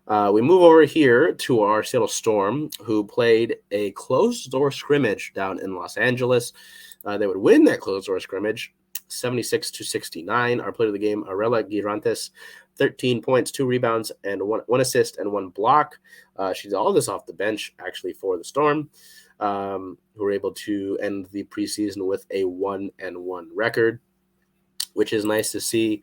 We move over here to our Seattle Storm, who played a closed-door scrimmage down in Los Angeles. They would win that closed-door scrimmage, 76-69. Our player of the game, Arella Girantes, 13 points, 2 rebounds, and one assist and 1 block. She did all this off the bench, actually, for the Storm, who were able to end the preseason with a 1-1 record, which is nice to see.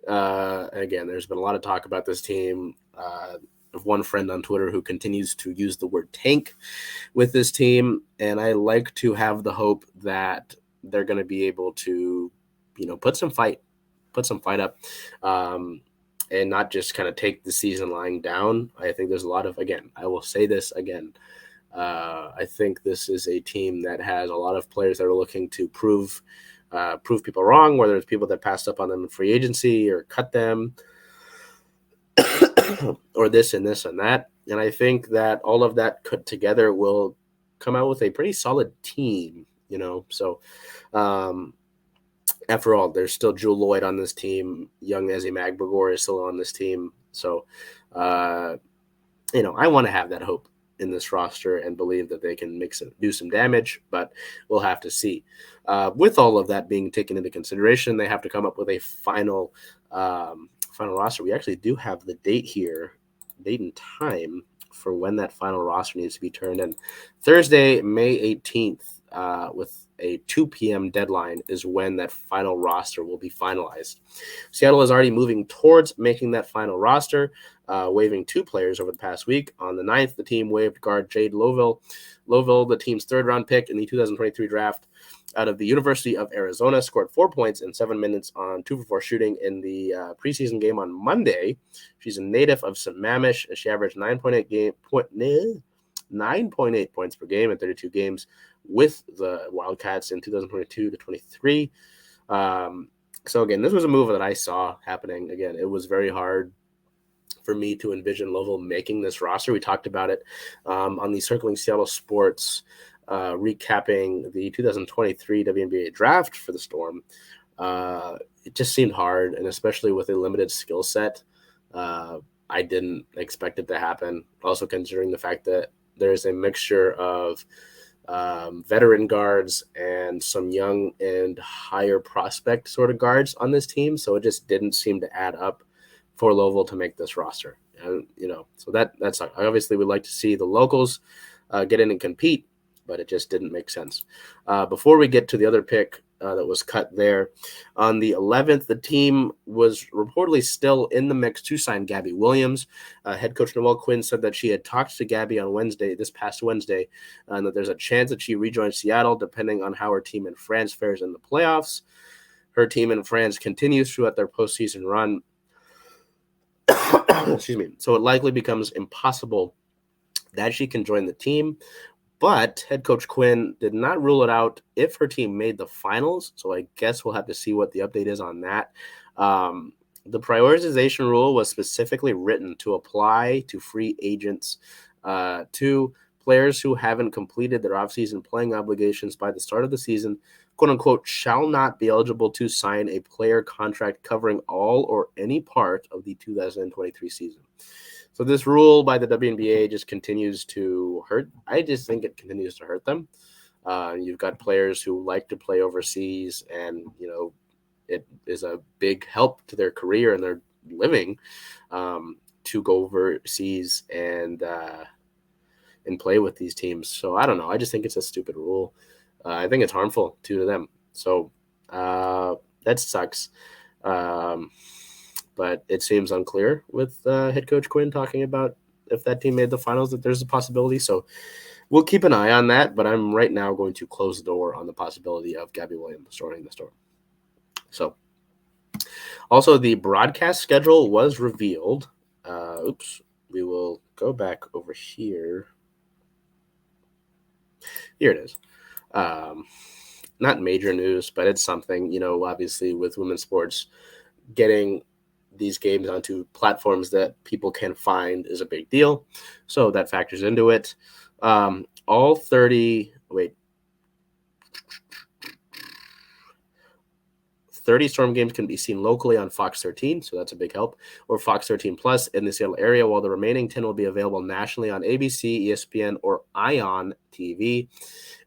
Again, there's been a lot of talk about this team. I have one friend on Twitter who continues to use the word tank with this team, and I like to have the hope that they're going to be able to, put some fight up, and not just kind of take the season lying down. I think there's a lot of, again, I will say this again, I think this is a team that has a lot of players that are looking to prove people wrong, whether it's people that passed up on them in free agency or cut them or this and that. And I think that all of that put together will come out with a pretty solid team, So after all, there's still Jewel Lloyd on this team. Young Ezzy Magbagor is still on this team. So, I want to have that hope in this roster and believe that they can do some damage, but we'll have to see. With all of that being taken into consideration, they have to come up with a final roster. We actually do have the date and time for when that final roster needs to be turned in. Thursday, May 18th, with a 2 p.m. deadline is when that final roster will be finalized. Seattle is already moving towards making that final roster, waiving 2 players over the past week. On the 9th, the team waived guard Jade Lowville. Lowville, the team's 3rd-round pick in the 2023 draft out of the University of Arizona, scored 4 points in 7 minutes on 2 for 4 shooting in the preseason game on Monday. She's a native of Sammamish. She averaged 9.8 points per game in 32 games with the Wildcats in 2022 to 23. So again, this was a move that I saw happening. Again, it was very hard for me to envision Lowville making this roster. We talked about it on the Circling Seattle Sports recapping the 2023 WNBA draft for the Storm. It just seemed hard, and especially with a limited skill set, I didn't expect it to happen. Also considering the fact that there's a mixture of veteran guards and some young and higher prospect sort of guards on this team. So it just didn't seem to add up for Lowville to make this roster. And, so that's I obviously would like to see the locals get in and compete, but it just didn't make sense. Before we get to the other pick that was cut there, on the 11th, the team was reportedly still in the mix to sign Gabby Williams. Head coach Noelle Quinn said that she had talked to Gabby on this past Wednesday, and that there's a chance that she rejoins Seattle depending on how her team in France fares in the playoffs. Her team in France continues throughout their postseason run. Excuse me. So it likely becomes impossible that she can join the team. But head coach Quinn did not rule it out if her team made the finals. So I guess we'll have to see what the update is on that. The prioritization rule was specifically written to apply to free agents, to players who haven't completed their offseason playing obligations by the start of the season, quote unquote, shall not be eligible to sign a player contract covering all or any part of the 2023 season. So this rule by the WNBA just continues to hurt. I just think it continues to hurt them. You've got players who like to play overseas, and it is a big help to their career and their living to go overseas and play with these teams. So I don't know. I just think it's a stupid rule. I think it's harmful to them. So that sucks. But it seems unclear with head coach Quinn talking about if that team made the finals, that there's a possibility. So we'll keep an eye on that. But I'm right now going to close the door on the possibility of Gabby Williams joining the Storm. So also the broadcast schedule was revealed. We will go back over here. Here it is. Not major news, but it's something, obviously with women's sports, getting these games onto platforms that people can find is a big deal. So that factors into it. All 30 30 Storm games can be seen locally on Fox 13, so that's a big help, or Fox 13 Plus in the Seattle area, while the remaining 10 will be available nationally on ABC, ESPN, or ION TV.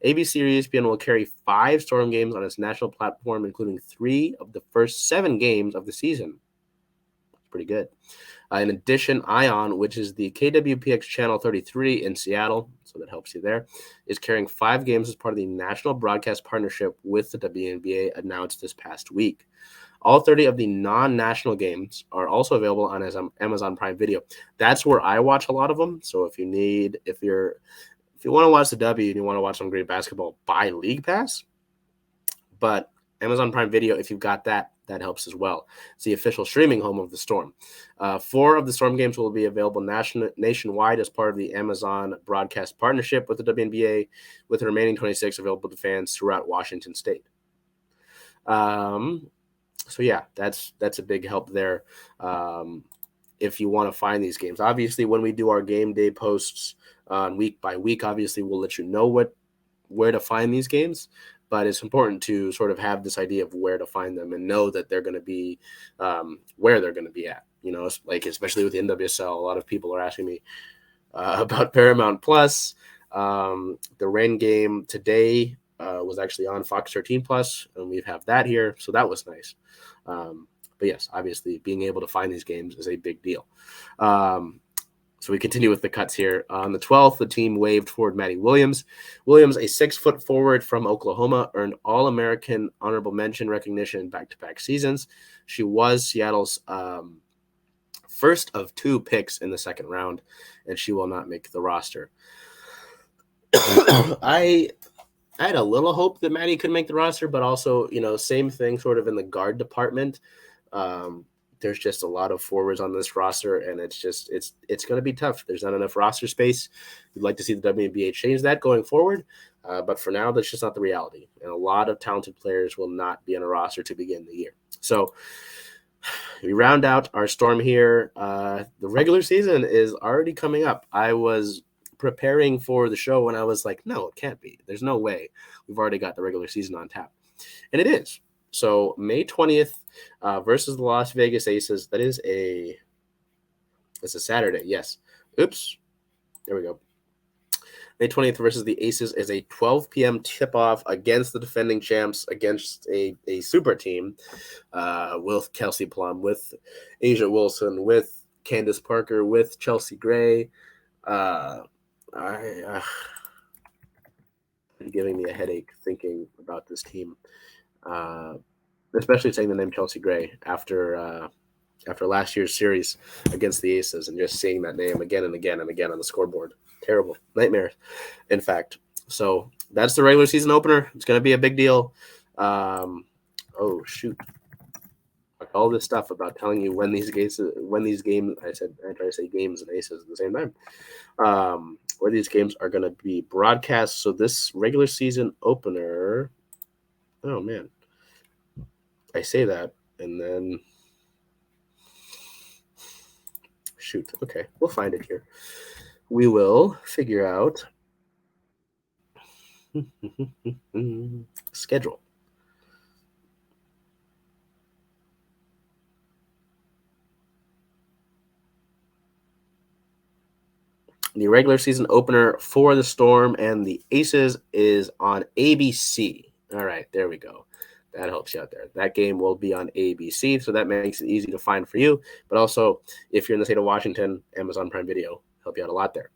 ABC or ESPN will carry 5 Storm games on its national platform, including 3 of the first 7 games of the season. Pretty good. In addition, ION, which is the KWPX Channel 33 in Seattle, so that helps you there, is carrying 5 games as part of the national broadcast partnership with the WNBA announced this past week. All 30 of the non-national games are also available on Amazon Prime Video. That's where I watch a lot of them. So if you want to watch the W and you want to watch some great basketball, buy League Pass. But Amazon Prime Video, if you've got that helps as well. It's the official streaming home of the Storm. 4 of the Storm games will be available nationwide as part of the Amazon broadcast partnership with the WNBA, with the remaining 26 available to fans throughout Washington State. So yeah, that's a big help there. If you want to find these games, obviously when we do our game day posts week by week, obviously we'll let you know where to find these games. But it's important to sort of have this idea of where to find them and know that they're going to be where they're going to be at. You know, like especially with the NWSL, a lot of people are asking me about Paramount Plus. The Ren game today was actually on Fox 13 Plus, and we have that here, so that was nice. But yes, obviously being able to find these games is a big deal. So we continue with the cuts here. On the 12th, the team waived forward Maddie Williams. Williams, a 6-foot forward from Oklahoma, earned All-American honorable mention recognition in back-to-back seasons. She was Seattle's first of 2 picks in the second round, and she will not make the roster. I had a little hope that Maddie could make the roster, but also, same thing sort of in the guard department. There's just a lot of forwards on this roster, and it's going to be tough. There's not enough roster space. We'd like to see the WNBA change that going forward, but for now, that's just not the reality. And a lot of talented players will not be on a roster to begin the year. So we round out our Storm here. The regular season is already coming up. I was preparing for the show, and I was like, no, it can't be. There's no way. We've already got the regular season on tap. And it is. So May 20th versus the Las Vegas Aces. It's a Saturday. Yes. Oops. There we go. May 20th versus the Aces is a 12 p.m. tip-off against the defending champs, against a super team with Kelsey Plum, with Asia Wilson, with Candace Parker, with Chelsea Gray. Giving me a headache thinking about this team. Especially saying the name Chelsea Gray after last year's series against the Aces, and just seeing that name again and again and again on the scoreboard. Terrible. Nightmare, in fact. So that's the regular season opener. It's going to be a big deal. Oh, shoot. All this stuff about telling you when these games, I try to say games and Aces at the same time, where these games are going to be broadcast. So this regular season opener, oh man, I say that and then shoot. Okay, we'll find it here. We will figure out schedule. The regular season opener for the Storm and the Aces is on ABC. All right, there we go. That helps you out there. That game will be on ABC, so that makes it easy to find for you. But also, if you're in the state of Washington, Amazon Prime Video help you out a lot there.